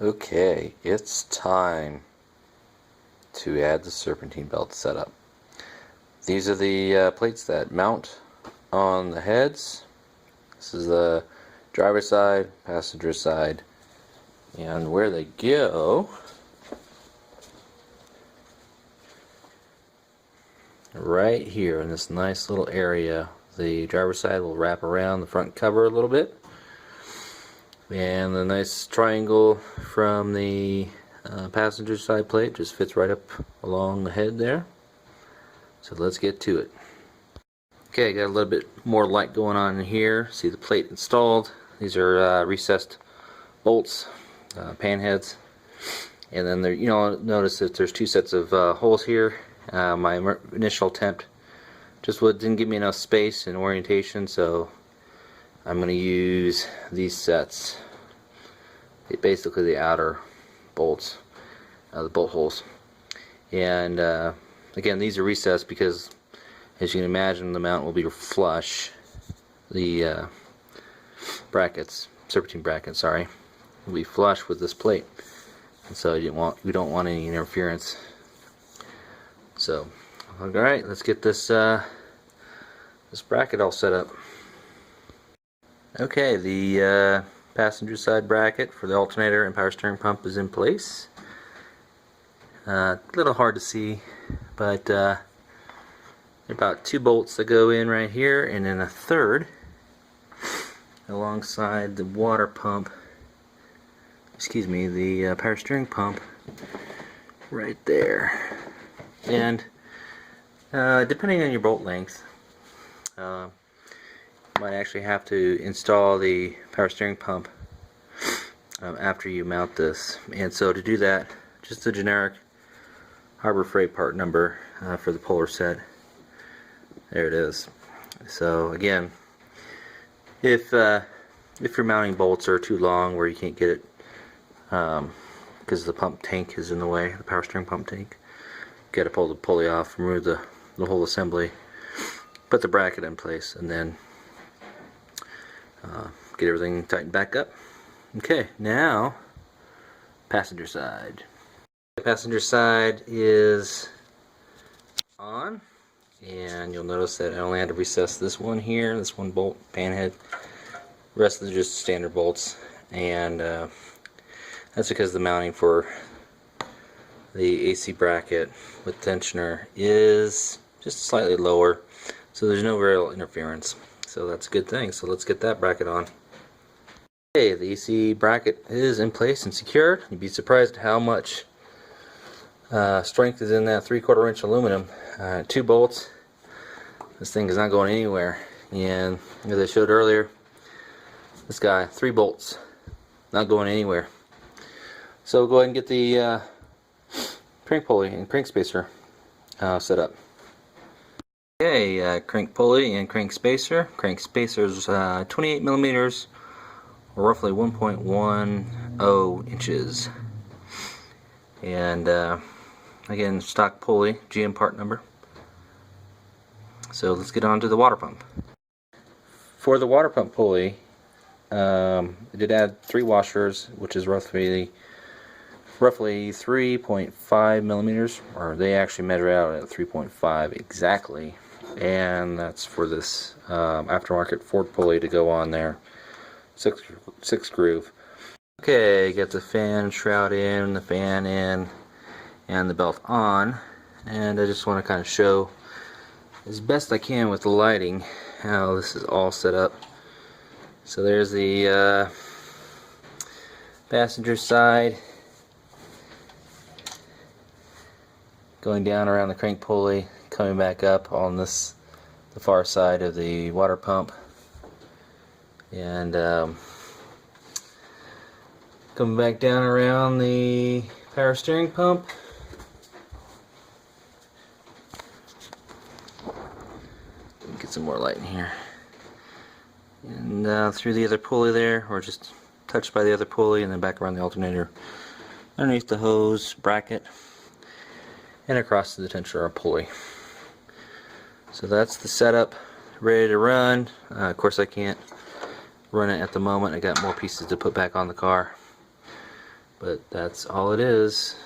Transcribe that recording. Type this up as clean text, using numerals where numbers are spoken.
Okay, it's time to add the serpentine belt setup. These are the plates that mount on the heads. This is the driver's side, passenger side, and where they go right here in this nice little area. The driver's side will wrap around the front cover a little bit, and the nice triangle from the passenger side plate just fits right up along the head there. So let's get to it. Okay, got a little bit more light going on in here. See the plate installed. These are recessed bolts, pan heads, and then there, notice that there's two sets of holes here. My initial attempt just didn't give me enough space and orientation, so I'm going to use these sets. Basically the outer bolts, the bolt holes. And again, these are recessed because, as you can imagine, the mount will be flush. The brackets, serpentine brackets, sorry, will be flush with this plate, and so we don't want any interference. So, all right, let's get this this bracket all set up. Okay, the passenger side bracket for the alternator and power steering pump is in place. A little hard to see, but about 2 bolts that go in right here, and then a third alongside the water pump, the power steering pump right there. And depending on your bolt length, you might actually have to install the power steering pump after you mount this. And so to do that, just a generic Harbor Freight part number for the Polar set. There it is. So again, if your mounting bolts are too long where you can't get it because the pump tank is in the way, the power steering pump tank, you got to pull the pulley off, remove the whole assembly, put the bracket in place, and then get everything tightened back up. Okay, now passenger side. The passenger side is on, and you'll notice that I only had to recess this one here, this one bolt, pan head. The rest of them are just standard bolts, and that's because the mounting for the AC bracket with tensioner is just slightly lower, so there's no real interference. So that's a good thing. So let's get that bracket on. Okay, the AC bracket is in place and secured. You'd be surprised how much strength is in that 3/4 inch aluminum. 2 bolts. This thing is not going anywhere. And as I showed earlier, this guy, 3 bolts, not going anywhere. So go ahead and get the crank pulley and crank spacer set up. Okay, crank pulley and crank spacer. Crank spacer is 28 millimeters, or roughly 1.10 inches. And again, stock pulley, GM part number. So let's get on to the water pump. For the water pump pulley, I did add 3 washers, which is roughly 3.5 millimeters, or they actually measure out at 3.5 exactly, and that's for this aftermarket Ford pulley to go on there, 6 groove. Okay, get the fan shroud in, the fan in, and the belt on, and I just want to kind of show as best I can with the lighting how this is all set up. So there's the passenger side going down around the crank pulley, coming back up on the far side of the water pump, and coming back down around the power steering pump. Get some more light in here, and through the other pulley there, or just touched by the other pulley, and then back around the alternator, underneath the hose bracket, and across to the tensioner pulley. So that's the setup, ready to run. Of course, I can't run it at the moment. I got more pieces to put back on the car. but that's all it is.